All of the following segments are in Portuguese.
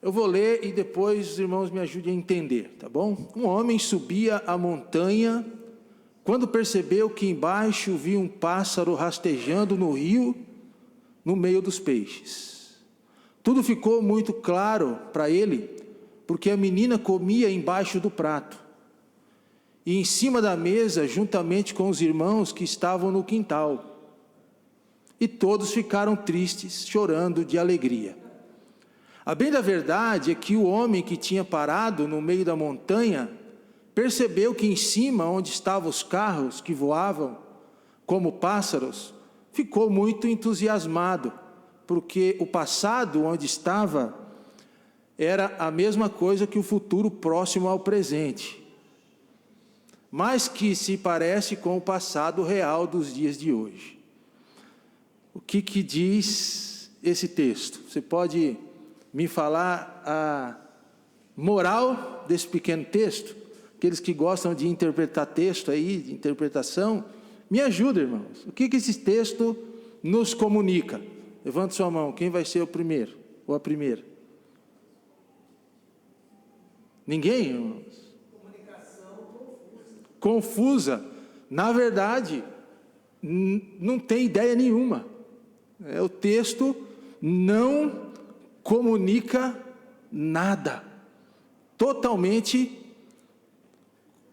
Eu vou ler e depois os irmãos me ajudem a entender, tá bom? Um homem subia a montanha, quando percebeu que embaixo via um pássaro rastejando no rio, no meio dos peixes. Tudo ficou muito claro para ele, porque a menina comia embaixo do prato, e em cima da mesa, juntamente com os irmãos que estavam no quintal. E todos ficaram tristes, chorando de alegria. A bem da verdade é que o homem que tinha parado no meio da montanha, percebeu que em cima, onde estavam os carros que voavam como pássaros, ficou muito entusiasmado, porque o passado onde estava era a mesma coisa que o futuro próximo ao presente, mas que se parece com o passado real dos dias de hoje. O que diz esse texto? Você pode me falar a moral desse pequeno texto? Aqueles que gostam de interpretar texto aí, de interpretação, me ajuda, irmãos. O que esse texto nos comunica? Levante sua mão, quem vai ser o primeiro ou a primeira? Ninguém, irmãos? Comunicação confusa. Na verdade, não tem ideia nenhuma. O texto não comunica nada. Totalmente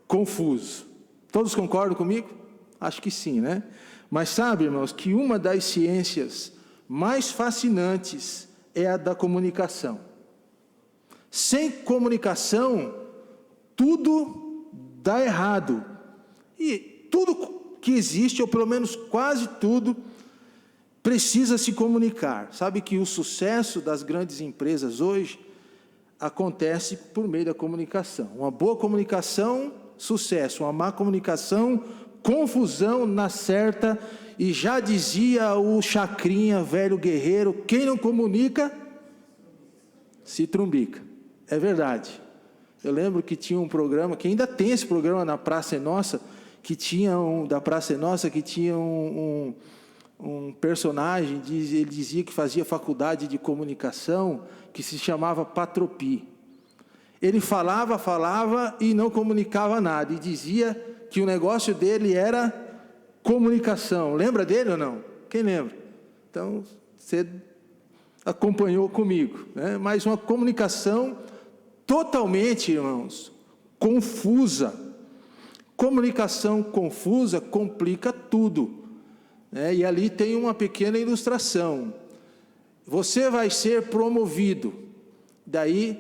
confuso. Todos concordam comigo? Acho que sim, né? Mas sabe, irmãos, que uma das ciências mais fascinantes é a da comunicação. Sem comunicação, tudo dá errado. E tudo que existe, ou pelo menos quase tudo, precisa se comunicar. Sabe que o sucesso das grandes empresas hoje acontece por meio da comunicação. Uma boa comunicação, sucesso. Uma má comunicação, confusão na certa. E já dizia o Chacrinha, velho guerreiro, quem não comunica, se trumbica. É verdade. Eu lembro que tinha um programa, que ainda tem esse programa na Praça é Nossa, que tinha da Praça é Nossa, que tinha um personagem, ele dizia que fazia faculdade de comunicação, que se chamava Patropi. Ele falava e não comunicava nada, e dizia que o negócio dele era comunicação. Lembra dele ou não? Quem lembra? Então, você acompanhou comigo, né? Mas uma comunicação totalmente, irmãos, confusa. Comunicação confusa complica tudo. E ali tem uma pequena ilustração. Você vai ser promovido. Daí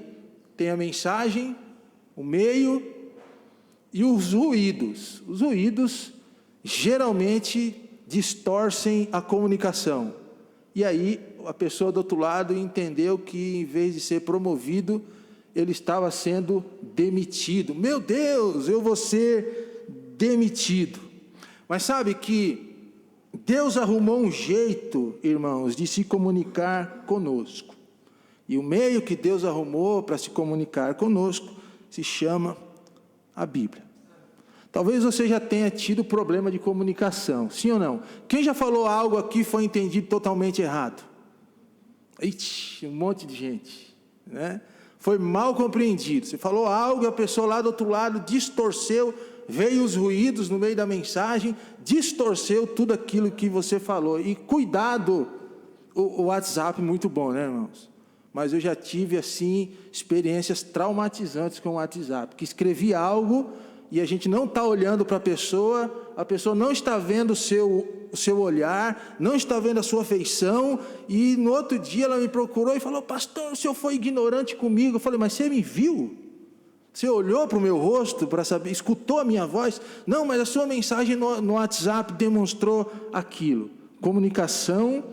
tem a mensagem, o meio e os ruídos. Os ruídos geralmente distorcem a comunicação. E aí a pessoa do outro lado entendeu que em vez de ser promovido, ele estava sendo demitido. Meu Deus, eu vou ser demitido. Mas sabe que Deus arrumou um jeito, irmãos, de se comunicar conosco. E o meio que Deus arrumou para se comunicar conosco se chama a Bíblia. Talvez você já tenha tido problema de comunicação, sim ou não? Quem já falou algo aqui foi entendido totalmente errado? Ixi, um monte de gente, né? Foi mal compreendido. Você falou algo e a pessoa lá do outro lado distorceu, veio os ruídos no meio da mensagem, distorceu tudo aquilo que você falou. E cuidado, o WhatsApp muito bom, né, irmãos? Mas eu já tive, assim, experiências traumatizantes com o WhatsApp, que escrevi algo e a gente não está olhando para a pessoa não está vendo o seu olhar, não está vendo a sua feição, e no outro dia ela me procurou e falou: pastor, o senhor foi ignorante comigo. Eu falei: mas você me viu? Você olhou para o meu rosto para saber, escutou a minha voz? Não, mas a sua mensagem no WhatsApp demonstrou aquilo. Comunicação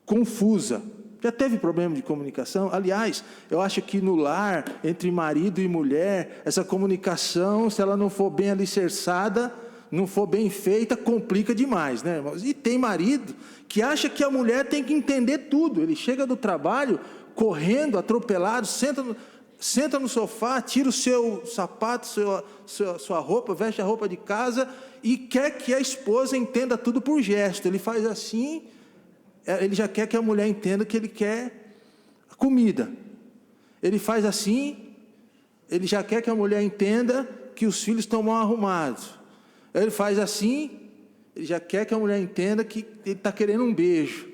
confusa. Já teve problema de comunicação? Aliás, eu acho que no lar, entre marido e mulher, essa comunicação, se ela não for bem alicerçada, não for bem feita, complica demais, né, irmãos? E tem marido que acha que a mulher tem que entender tudo. Ele chega do trabalho, correndo, atropelado, senta no sofá, tira o seu sapato, sua roupa, veste a roupa de casa e quer que a esposa entenda tudo por gesto. Ele faz assim, ele já quer que a mulher entenda que ele quer a comida. Ele faz assim, ele já quer que a mulher entenda que os filhos estão mal arrumados. Ele faz assim, ele já quer que a mulher entenda que ele está querendo um beijo.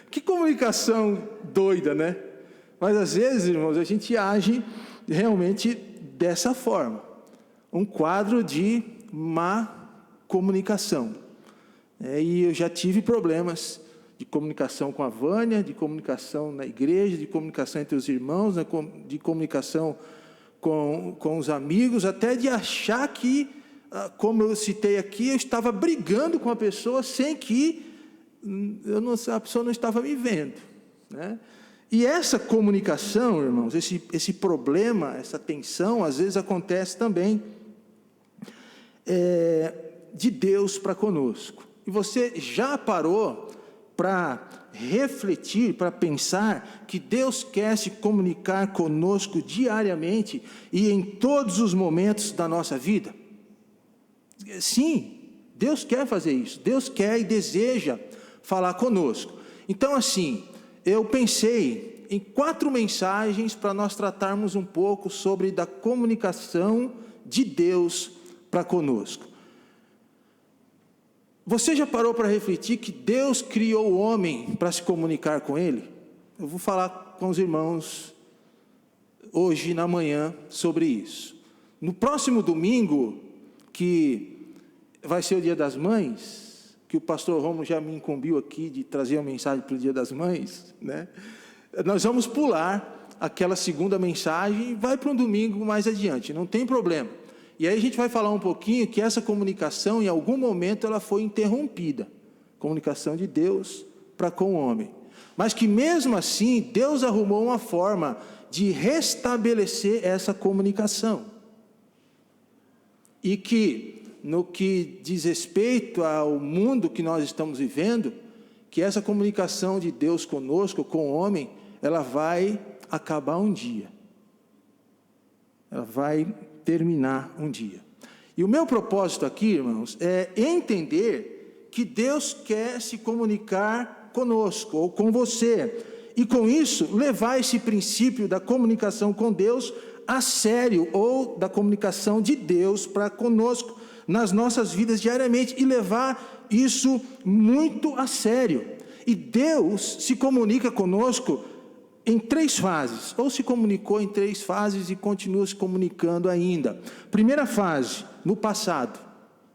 Que comunicação doida, né? Mas às vezes, irmãos, a gente age realmente dessa forma. Um quadro de má comunicação. E eu já tive problemas de comunicação com a Vânia, de comunicação na igreja, de comunicação entre os irmãos, de comunicação com os amigos, até de achar que, como eu citei aqui, eu estava brigando com a pessoa sem que a pessoa não estava me vendo, né? E essa comunicação, irmãos, esse problema, essa tensão, às vezes acontece também de Deus para conosco. E você já parou para refletir, para pensar que Deus quer se comunicar conosco diariamente e em todos os momentos da nossa vida? Sim, Deus quer fazer isso. Deus quer e deseja falar conosco. Então, assim, eu pensei em 4 mensagens para nós tratarmos um pouco sobre da comunicação de Deus para conosco. Você já parou para refletir que Deus criou o homem para se comunicar com ele? Eu vou falar com os irmãos hoje na manhã sobre isso. No próximo domingo, que vai ser o Dia das Mães, que o pastor Romo já me incumbiu aqui de trazer uma mensagem para o Dia das Mães, né? Nós vamos pular aquela segunda mensagem e vai para um domingo mais adiante, não tem problema. E aí a gente vai falar um pouquinho que essa comunicação, em algum momento, ela foi interrompida. Comunicação de Deus para com o homem. Mas que mesmo assim, Deus arrumou uma forma de restabelecer essa comunicação. E que, no que diz respeito ao mundo que nós estamos vivendo, que essa comunicação de Deus conosco, com o homem, ela vai acabar um dia. Ela vai terminar um dia. E o meu propósito aqui, irmãos, é entender que Deus quer se comunicar conosco, ou com você, e com isso, levar esse princípio da comunicação com Deus a sério, ou da comunicação de Deus para conosco, nas nossas vidas diariamente, e levar isso muito a sério. E Deus se comunica conosco em 3 fases, ou se comunicou em 3 fases e continua se comunicando ainda. Primeira fase, no passado,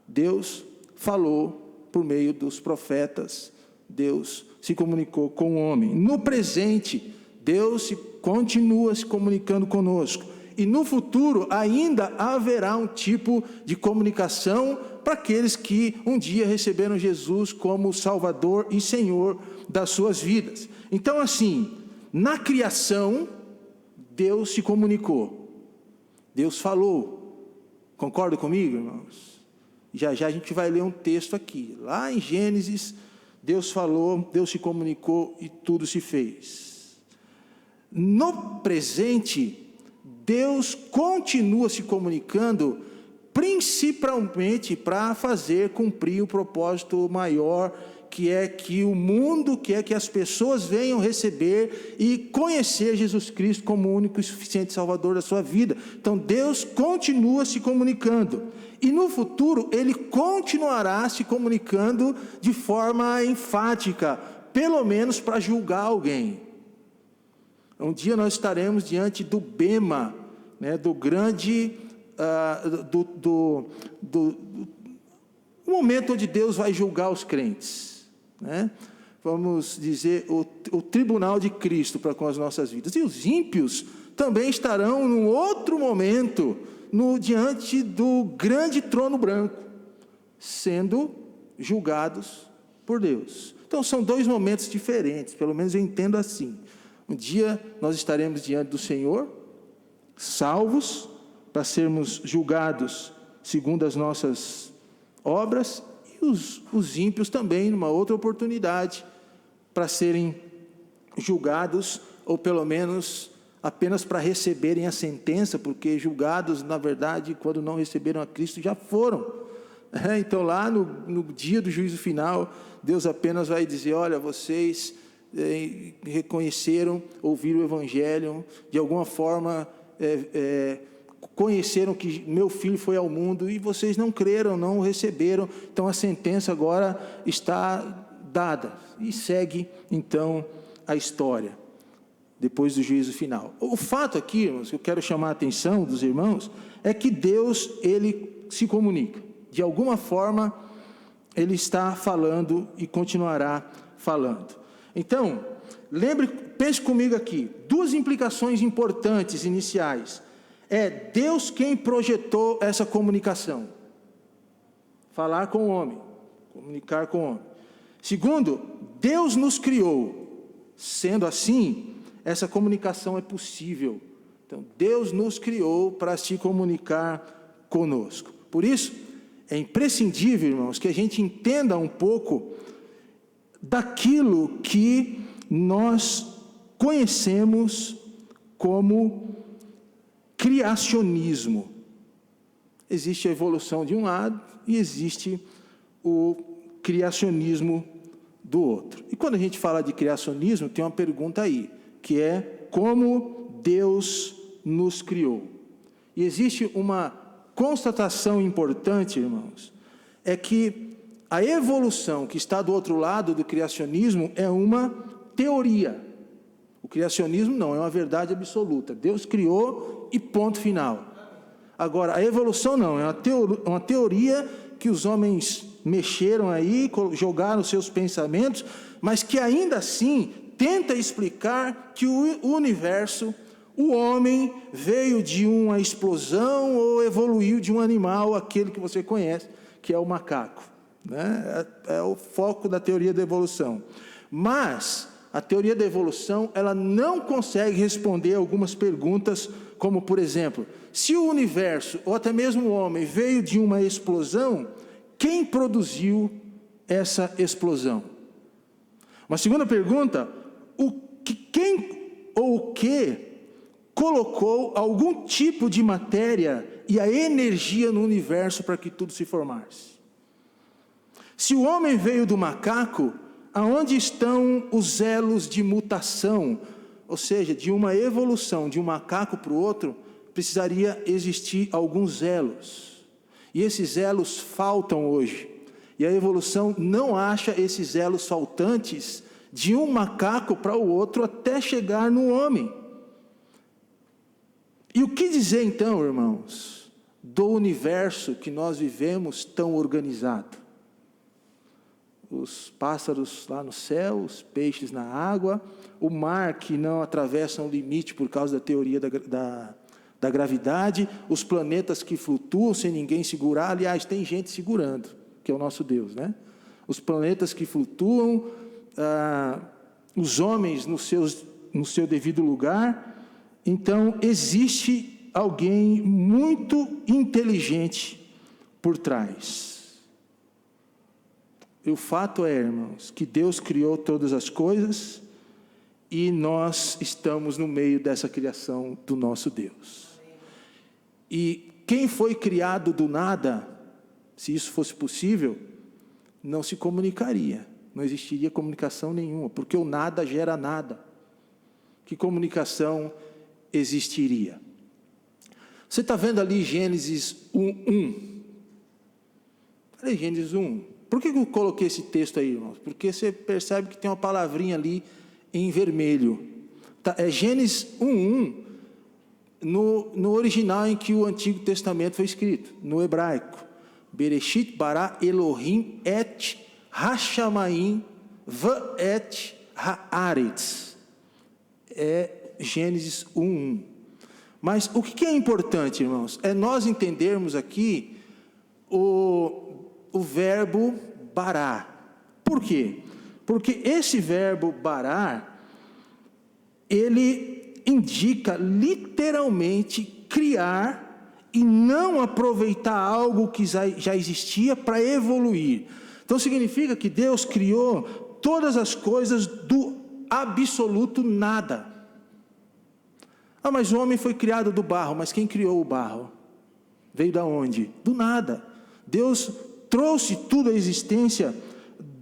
Deus falou por meio dos profetas, Deus se comunicou com o homem. No presente, Deus continua se comunicando conosco. E no futuro ainda haverá um tipo de comunicação para aqueles que um dia receberam Jesus como Salvador e Senhor das suas vidas. Então, assim, na criação, Deus se comunicou. Deus falou. Concorda comigo, irmãos? Já já a gente vai ler um texto aqui. Lá em Gênesis, Deus falou, Deus se comunicou e tudo se fez. No presente, Deus continua se comunicando, principalmente para fazer cumprir o propósito maior, que é que o mundo, que é que as pessoas venham receber e conhecer Jesus Cristo como o único e suficiente Salvador da sua vida. Então Deus continua se comunicando, e no futuro Ele continuará se comunicando de forma enfática, pelo menos para julgar alguém. Um dia nós estaremos diante do bema, né, do grande, momento onde Deus vai julgar os crentes, né? Vamos dizer, o tribunal de Cristo para com as nossas vidas. E os ímpios também estarão num outro momento, diante do grande trono branco, sendo julgados por Deus. Então são 2 momentos diferentes, pelo menos eu entendo assim. Um dia nós estaremos diante do Senhor, salvos, para sermos julgados segundo as nossas obras, e os ímpios também, numa outra oportunidade, para serem julgados, ou pelo menos apenas para receberem a sentença, porque julgados, na verdade, quando não receberam a Cristo, já foram. Então lá no dia do juízo final, Deus apenas vai dizer: olha, vocês reconheceram, ouviram o Evangelho, de alguma forma conheceram que meu filho foi ao mundo e vocês não creram, não o receberam, então a sentença agora está dada. E segue então a história, depois do juízo final. O fato aqui, irmãos, que eu quero chamar a atenção dos irmãos, é que Deus, Ele se comunica. De alguma forma, Ele está falando e continuará falando. Então, pense comigo aqui, duas implicações importantes iniciais. É Deus quem projetou essa comunicação. Falar com o homem, comunicar com o homem. Segundo, Deus nos criou. Sendo assim, essa comunicação é possível. Então, Deus nos criou para se comunicar conosco. Por isso, é imprescindível, irmãos, que a gente entenda um pouco daquilo que nós conhecemos como criacionismo. Existe a evolução de um lado e existe o criacionismo do outro. E quando a gente fala de criacionismo, tem uma pergunta aí, que é como Deus nos criou. E existe uma constatação importante, irmãos, é que a evolução que está do outro lado do criacionismo é uma teoria. O criacionismo não, é uma verdade absoluta. Deus criou e ponto final. Agora, a evolução não, é uma teoria que os homens mexeram aí, jogaram seus pensamentos, mas que ainda assim tenta explicar que o universo, o homem, veio de uma explosão ou evoluiu de um animal, aquele que você conhece, que é o macaco. Né? É o foco da teoria da evolução. Mas a teoria da evolução, ela não consegue responder algumas perguntas, como por exemplo, se o universo, ou até mesmo o homem, veio de uma explosão, quem produziu essa explosão? Uma segunda pergunta, quem ou o que colocou algum tipo de matéria e a energia no universo para que tudo se formasse? Se o homem veio do macaco, aonde estão os elos de mutação? Ou seja, de uma evolução de um macaco para o outro, precisaria existir alguns elos. E esses elos faltam hoje. E a evolução não acha esses elos faltantes de um macaco para o outro até chegar no homem. E o que dizer então, irmãos, do universo que nós vivemos tão organizado? Os pássaros lá no céu, os peixes na água, o mar que não atravessa um limite por causa da teoria da gravidade, os planetas que flutuam sem ninguém segurar. Aliás, tem gente segurando, que é o nosso Deus, né? Os planetas que flutuam, os homens no seu devido lugar. Então, existe alguém muito inteligente por trás. E o fato é, irmãos, que Deus criou todas as coisas e nós estamos no meio dessa criação do nosso Deus. E quem foi criado do nada, se isso fosse possível, não se comunicaria, não existiria comunicação nenhuma, porque o nada gera nada. Que comunicação existiria? Você está vendo ali Gênesis 1:1? Olha Gênesis 1:1. Por que eu coloquei esse texto aí, irmãos? Porque você percebe que tem uma palavrinha ali em vermelho. Tá, é Gênesis 1:1, no original em que o Antigo Testamento foi escrito, no hebraico. Bereshit bara Elohim et hashamayim v'et haaretz. É Gênesis 1:1. Mas o que é importante, irmãos? É nós entendermos aqui o verbo barar. Por quê? Porque esse verbo barar, ele indica literalmente criar e não aproveitar algo que já existia para evoluir. Então significa que Deus criou todas as coisas do absoluto nada. Mas o homem foi criado do barro, mas quem criou o barro? Veio da onde? Do nada. Deus trouxe tudo à existência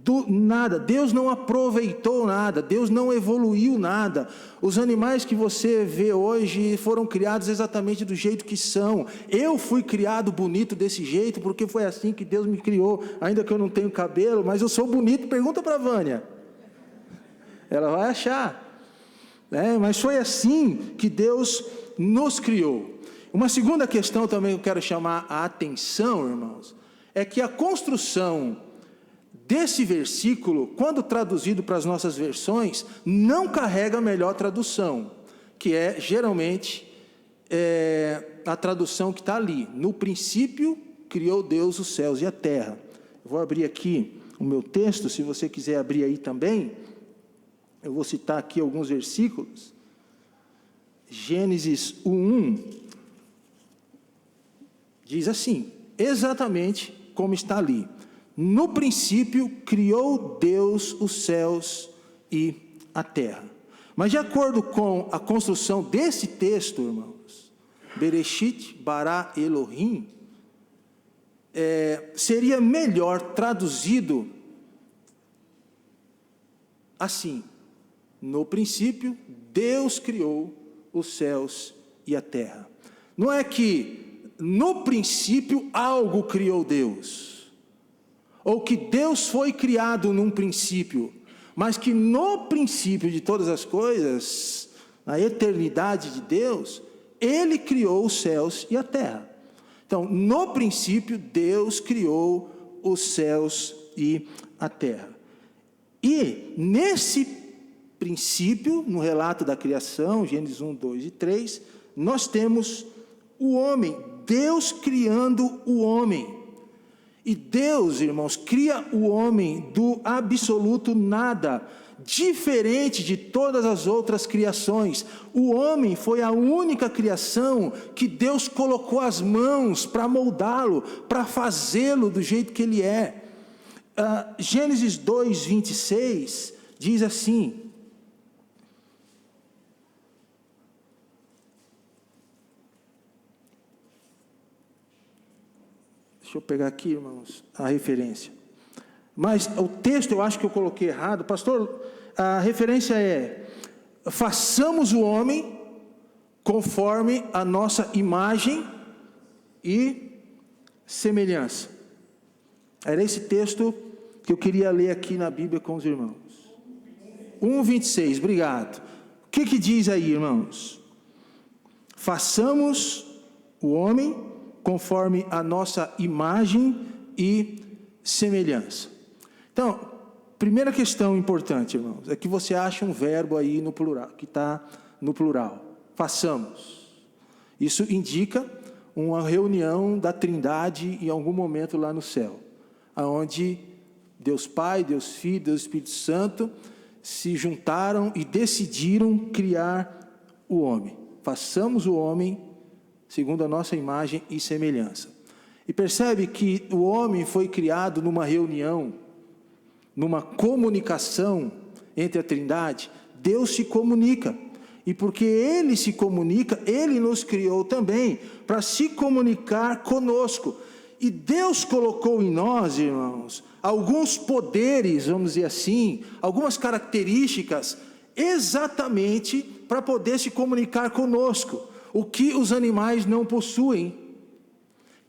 do nada. Deus não aproveitou nada, Deus não evoluiu nada. Os animais que você vê hoje foram criados exatamente do jeito que são. Eu fui criado bonito desse jeito, porque foi assim que Deus me criou, ainda que eu não tenho cabelo, mas eu sou bonito. Pergunta para a Vânia, ela vai achar, né? Mas foi assim que Deus nos criou. Uma segunda questão também que eu quero chamar a atenção, irmãos, é que a construção desse versículo, quando traduzido para as nossas versões, não carrega a melhor tradução, que é geralmente a tradução que está ali. No princípio criou Deus os céus e a terra. Eu vou abrir aqui o meu texto, se você quiser abrir aí também. Eu vou citar aqui alguns versículos. Gênesis 1:1 diz assim, exatamente como está ali: no princípio criou Deus os céus e a terra. Mas de acordo com a construção desse texto, irmãos, Bereshit bara Elohim, seria melhor traduzido assim: no princípio Deus criou os céus e a terra. Não é que no princípio algo criou Deus, ou que Deus foi criado num princípio, mas que no princípio de todas as coisas, na eternidade de Deus, Ele criou os céus e a terra. Então, no princípio, Deus criou os céus e a terra. E nesse princípio, no relato da criação, Gênesis 1, 2 e 3, nós temos o homem, Deus criando o homem. E Deus, irmãos, cria o homem do absoluto nada, diferente de todas as outras criações. O homem foi a única criação que Deus colocou as mãos para moldá-lo, para fazê-lo do jeito que ele é. Gênesis 2, 26 diz assim: deixa eu pegar aqui, irmãos, a referência. Mas o texto eu acho que eu coloquei errado. Pastor, a referência é: façamos o homem conforme a nossa imagem e semelhança. Era esse texto que eu queria ler aqui na Bíblia com os irmãos. 1:26, obrigado. O que diz aí, irmãos? Façamos o homem conforme a nossa imagem e semelhança. Então, primeira questão importante, irmãos, é que você acha um verbo aí no plural, que está no plural. Façamos. Isso indica uma reunião da Trindade em algum momento lá no céu, aonde Deus Pai, Deus Filho, Deus Espírito Santo se juntaram e decidiram criar o homem. Façamos o homem segundo a nossa imagem e semelhança. E percebe que o homem foi criado numa reunião, numa comunicação entre a Trindade. Deus se comunica, e porque Ele se comunica, Ele nos criou também para se comunicar conosco. E Deus colocou em nós, irmãos, alguns poderes, vamos dizer assim, algumas características, exatamente para poder se comunicar conosco, o que os animais não possuem,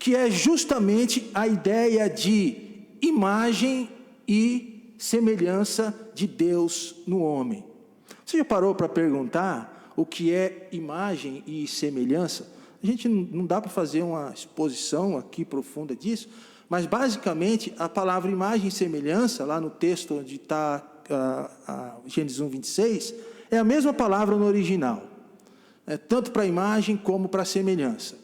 que é justamente a ideia de imagem e semelhança de Deus no homem. Você já parou para perguntar o que é imagem e semelhança? A gente não dá para fazer uma exposição aqui profunda disso, mas basicamente a palavra imagem e semelhança, lá no texto onde está Gênesis 1:26, é a mesma palavra no original. Tanto para a imagem como para a semelhança.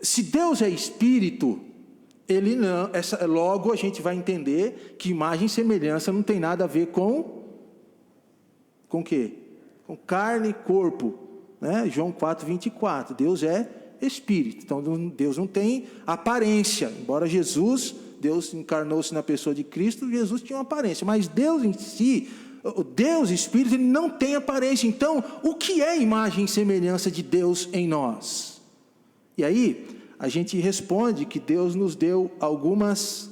Se Deus é espírito, Ele não, logo a gente vai entender que imagem e semelhança não tem nada a ver com o quê? Com carne e corpo, né? João 4:24, Deus é espírito, então Deus não tem aparência, embora Deus encarnou-se na pessoa de Cristo, Jesus tinha uma aparência, mas Deus em si, o Deus Espírito, Ele não tem aparência. Então, o que é imagem e semelhança de Deus em nós? E aí, a gente responde que Deus nos deu algumas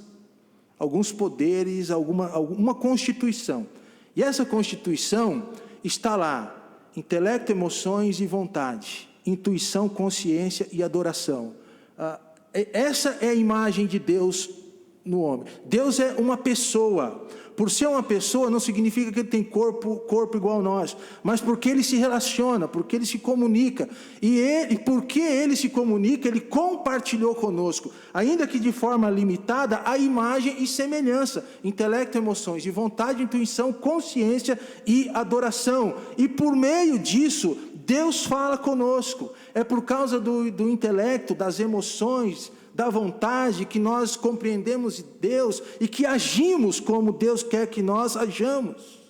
alguns poderes, alguma constituição. E essa constituição está lá: intelecto, emoções e vontade, intuição, consciência e adoração. Essa é a imagem de Deus no homem. Deus é uma pessoa. Por ser uma pessoa não significa que ele tem corpo igual a nós, mas porque ele se relaciona, porque ele se comunica. E porque ele se comunica, ele compartilhou conosco, ainda que de forma limitada, a imagem e semelhança, intelecto, emoções e vontade, intuição, consciência e adoração. E por meio disso, Deus fala conosco. É por causa do intelecto, das emoções, da vontade, que nós compreendemos Deus e que agimos como Deus quer que nós ajamos.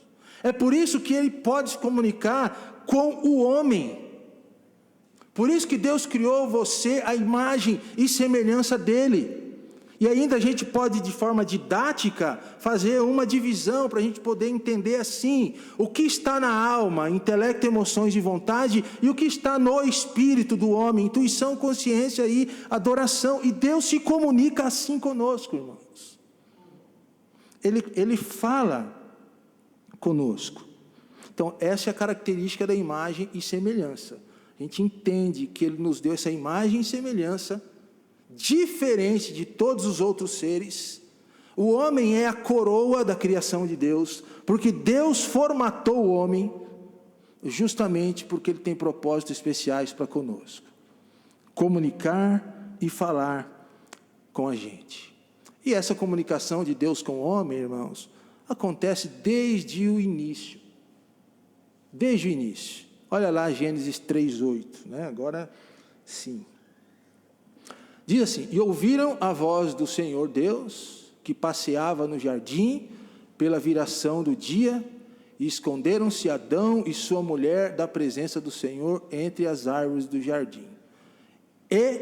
É por isso que ele pode se comunicar com o homem. Por isso que Deus criou você à imagem e semelhança dele. E ainda a gente pode, de forma didática, fazer uma divisão para a gente poder entender assim: o que está na alma, intelecto, emoções e vontade, e o que está no espírito do homem, intuição, consciência e adoração. E Deus se comunica assim conosco, irmãos. Ele fala conosco. Então, essa é a característica da imagem e semelhança. A gente entende que ele nos deu essa imagem e semelhança diferente de todos os outros seres. O homem é a coroa da criação de Deus, porque Deus formatou o homem justamente porque ele tem propósitos especiais para conosco: comunicar e falar com a gente. E essa comunicação de Deus com o homem, irmãos, acontece desde o início. Desde o início. Olha lá Gênesis 3:8, né? Agora sim. Diz assim: e ouviram a voz do Senhor Deus, que passeava no jardim pela viração do dia, e esconderam-se Adão e sua mulher da presença do Senhor entre as árvores do jardim. E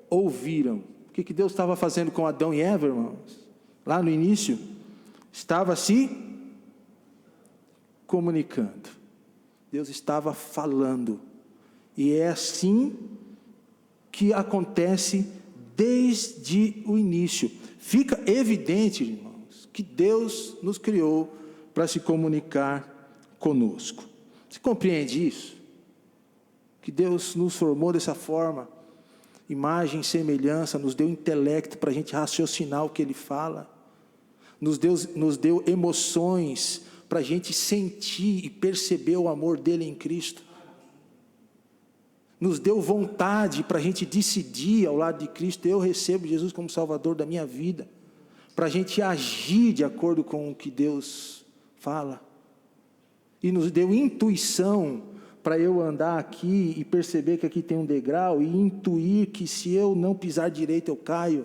ouviram. O que Deus estava fazendo com Adão e Eva, irmãos? Lá no início, estava se comunicando. Deus estava falando. E é assim que acontece desde o início. Fica evidente, irmãos, que Deus nos criou para se comunicar conosco. Você compreende isso? Que Deus nos formou dessa forma, imagem e semelhança, nos deu intelecto para a gente raciocinar o que Ele fala, nos deu emoções para a gente sentir e perceber o amor dEle em Cristo, nos deu vontade para a gente decidir ao lado de Cristo: eu recebo Jesus como Salvador da minha vida, para a gente agir de acordo com o que Deus fala, e nos deu intuição para eu andar aqui e perceber que aqui tem um degrau, e intuir que se eu não pisar direito eu caio.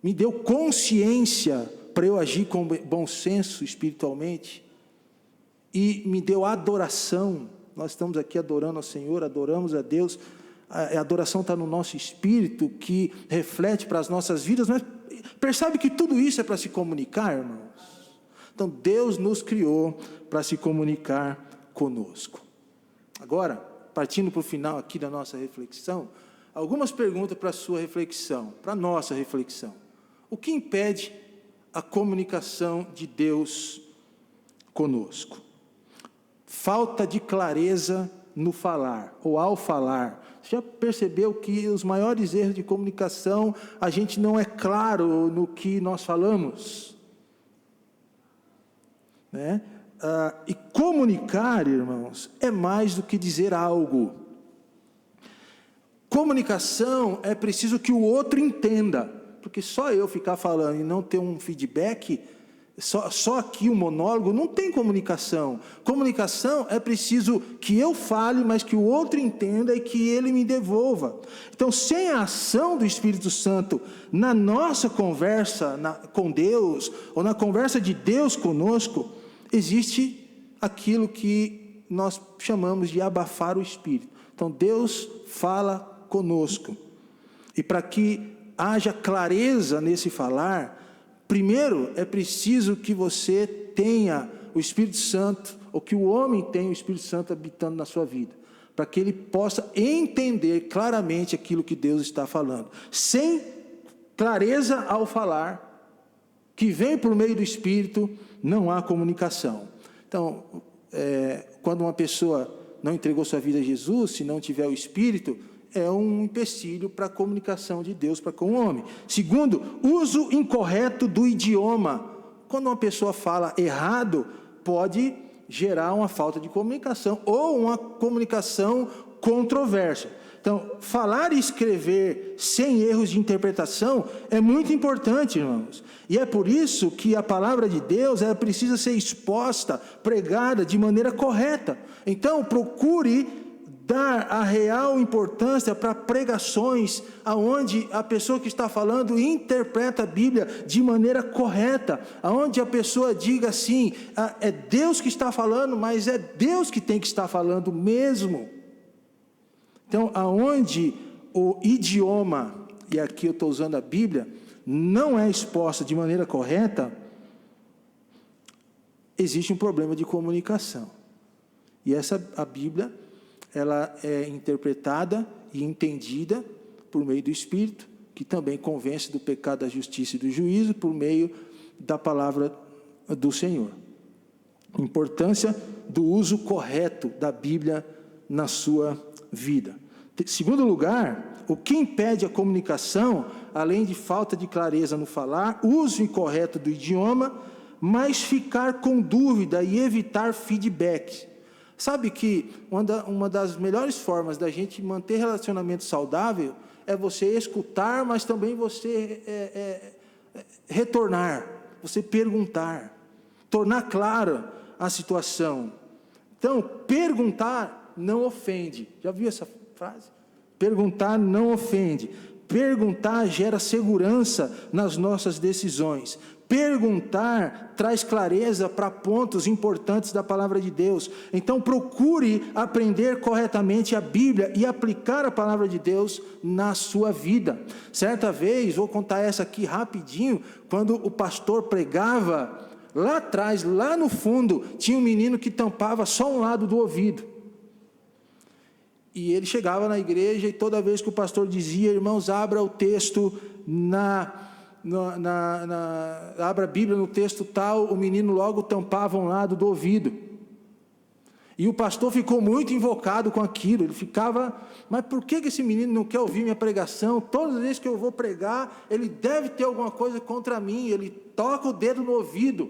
Me deu consciência para eu agir com bom senso espiritualmente, e me deu adoração. Nós estamos aqui adorando ao Senhor, adoramos a Deus, a adoração está no nosso espírito, que reflete para as nossas vidas, mas percebe que tudo isso é para se comunicar, irmãos? Então Deus nos criou para se comunicar conosco. Agora, partindo para o final aqui da nossa reflexão, algumas perguntas para a sua reflexão, para a nossa reflexão. O que impede a comunicação de Deus conosco? Falta de clareza no falar, ou ao falar. Você já percebeu que os maiores erros de comunicação, a gente não é claro no que nós falamos? Né? E comunicar, irmãos, é mais do que dizer algo. Comunicação é preciso que o outro entenda, porque só eu ficar falando e não ter um feedback, só aqui um monólogo, não tem comunicação. Comunicação é preciso que eu fale, mas que o outro entenda e que ele me devolva. Então, sem a ação do Espírito Santo na nossa conversa com Deus, ou na conversa de Deus conosco, existe aquilo que nós chamamos de abafar o Espírito. Então, Deus fala conosco. E para que haja clareza nesse falar, primeiro é preciso que você tenha o Espírito Santo, ou que o homem tenha o Espírito Santo habitando na sua vida, para que ele possa entender claramente aquilo que Deus está falando. Sem clareza ao falar, que vem por meio do Espírito, não há comunicação. Então, quando uma pessoa não entregou sua vida a Jesus, se não tiver o Espírito, é um empecilho para a comunicação de Deus para com o homem. Segundo, uso incorreto do idioma. Quando uma pessoa fala errado, pode gerar uma falta de comunicação ou uma comunicação controversa. Então, falar e escrever sem erros de interpretação é muito importante, irmãos. E é por isso que a palavra de Deus, ela precisa ser exposta, pregada de maneira correta. Então, procure dar a real importância para pregações aonde a pessoa que está falando interpreta a Bíblia de maneira correta, aonde a pessoa diga assim, é Deus que está falando, mas é Deus que tem que estar falando mesmo. Então, aonde o idioma, e aqui eu estou usando a Bíblia, não é exposta de maneira correta, existe um problema de comunicação. E a Bíblia, ela é interpretada e entendida por meio do Espírito, que também convence do pecado, da justiça e do juízo, por meio da palavra do Senhor. Importância do uso correto da Bíblia na sua vida. Segundo lugar, o que impede a comunicação, além de falta de clareza no falar, uso incorreto do idioma, mas ficar com dúvida e evitar feedback. Sabe que uma das melhores formas da gente manter relacionamento saudável é você escutar, mas também você retornar, você perguntar, tornar clara a situação. Então, perguntar não ofende. Já viu essa frase? Perguntar não ofende. Perguntar gera segurança nas nossas decisões. Perguntar traz clareza para pontos importantes da palavra de Deus. Então procure aprender corretamente a Bíblia e aplicar a palavra de Deus na sua vida. Certa vez, vou contar essa aqui rapidinho, quando o pastor pregava, lá atrás, lá no fundo, tinha um menino que tampava só um lado do ouvido. E ele chegava na igreja e toda vez que o pastor dizia, irmãos, abra o texto abra a Bíblia no texto tal, o menino logo tampava um lado do ouvido. E o pastor ficou muito invocado com aquilo. Ele ficava, mas por que esse menino não quer ouvir minha pregação? Todas as vezes que eu vou pregar, ele deve ter alguma coisa contra mim. Ele toca o dedo no ouvido.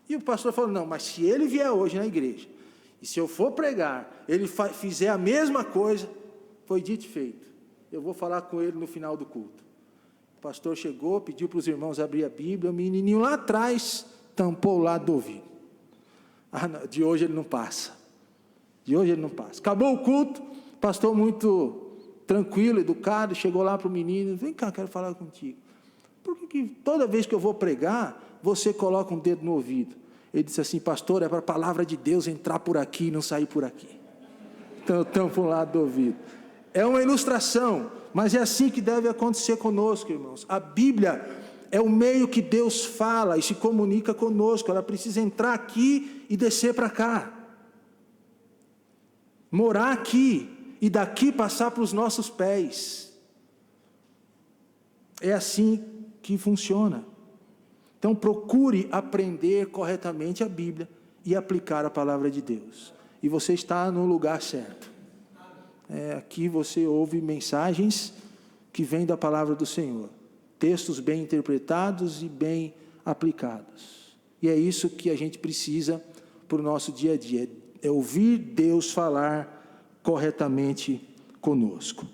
E o pastor falou, não, mas se ele vier hoje na igreja, e se eu for pregar, ele fizer a mesma coisa, foi dito e feito. Eu vou falar com ele no final do culto. O pastor chegou, pediu para os irmãos abrir a Bíblia, o menininho lá atrás tampou o lado do ouvido. Não, de hoje ele não passa. De hoje ele não passa. Acabou o culto, o pastor muito tranquilo, educado, chegou lá para o menino, vem cá, quero falar contigo. Por que toda vez que eu vou pregar, você coloca um dedo no ouvido? Ele disse assim, pastor, é para a palavra de Deus entrar por aqui e não sair por aqui. Então eu tampo um lado do ouvido. É uma ilustração, mas é assim que deve acontecer conosco, irmãos. A Bíblia é o meio que Deus fala e se comunica conosco. Ela precisa entrar aqui e descer para cá. Morar aqui e daqui passar para os nossos pés. É assim que funciona. Então procure aprender corretamente a Bíblia e aplicar a palavra de Deus. E você está no lugar certo. Aqui você ouve mensagens que vêm da palavra do Senhor. Textos bem interpretados e bem aplicados. E é isso que a gente precisa para o nosso dia a dia. É ouvir Deus falar corretamente conosco.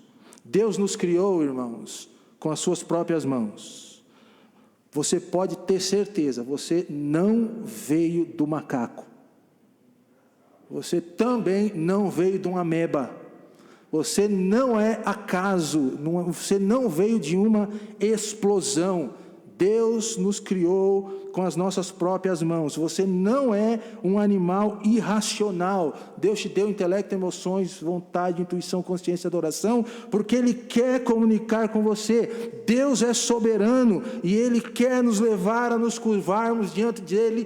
Deus nos criou, irmãos, com as suas próprias mãos. Você pode ter certeza, você não veio do macaco. Você também não veio de uma ameba. Você não é acaso, você não veio de uma explosão. Deus nos criou com as nossas próprias mãos. Você não é um animal irracional. Deus te deu intelecto, emoções, vontade, intuição, consciência, adoração, porque Ele quer comunicar com você. Deus é soberano e Ele quer nos levar a nos curvarmos diante dEle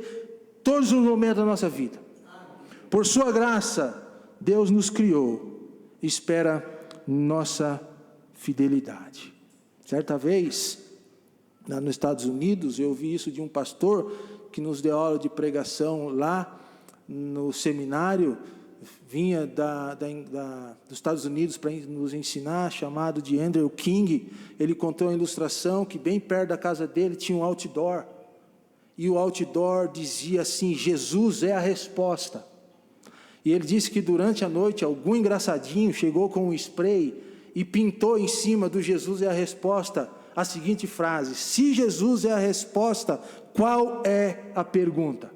todos os momentos da nossa vida. Por sua graça, Deus nos criou e espera nossa fidelidade. Certa vez, Lá nos Estados Unidos, eu ouvi isso de um pastor que nos deu aula de pregação lá no seminário, vinha dos Estados Unidos para nos ensinar, chamado de Andrew King. Ele contou uma ilustração que bem perto da casa dele tinha um outdoor, e o outdoor dizia assim: Jesus é a resposta. E ele disse que durante a noite algum engraçadinho chegou com um spray e pintou em cima do Jesus é a resposta a seguinte frase: se Jesus é a resposta, qual é a pergunta?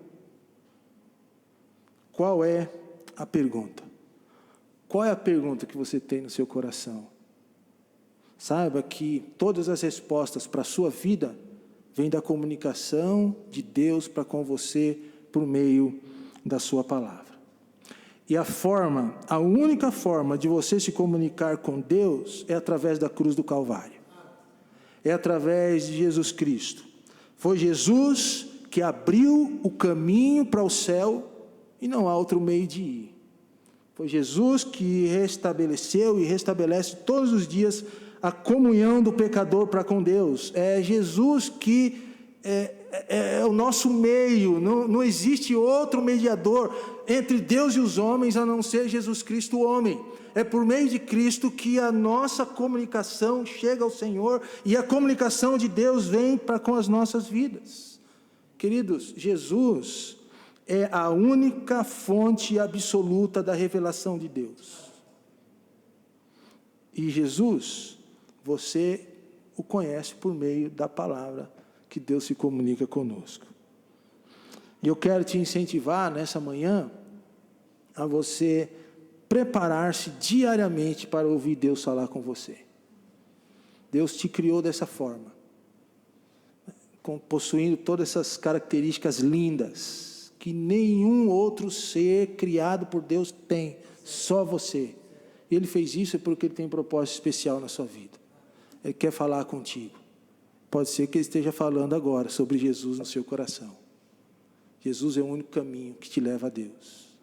Qual é a pergunta? Qual é a pergunta que você tem no seu coração? Saiba que todas as respostas para a sua vida vêm da comunicação de Deus para com você por meio da sua palavra. E a única forma de você se comunicar com Deus é através da cruz do Calvário. É através de Jesus Cristo. Foi Jesus que abriu o caminho para o céu e não há outro meio de ir. Foi Jesus que restabeleceu e restabelece todos os dias a comunhão do pecador para com Deus. É Jesus que é o nosso meio. Não existe outro mediador entre Deus e os homens a não ser Jesus Cristo, o homem. É por meio de Cristo que a nossa comunicação chega ao Senhor e a comunicação de Deus vem para com as nossas vidas. Queridos, Jesus é a única fonte absoluta da revelação de Deus. E Jesus, você o conhece por meio da palavra que Deus se comunica conosco. E eu quero te incentivar nessa manhã a você preparar-se diariamente para ouvir Deus falar com você. Deus te criou dessa forma, possuindo todas essas características lindas, que nenhum outro ser criado por Deus tem, só você. Ele fez isso porque Ele tem um propósito especial na sua vida. Ele quer falar contigo. Pode ser que Ele esteja falando agora sobre Jesus no seu coração. Jesus é o único caminho que te leva a Deus,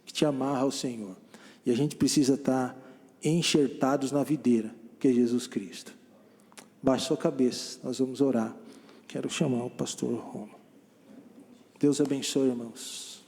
que te amarra ao Senhor. E a gente precisa estar enxertados na videira, que é Jesus Cristo. Baixe sua cabeça, nós vamos orar. Quero chamar o pastor Roma. Deus abençoe, irmãos.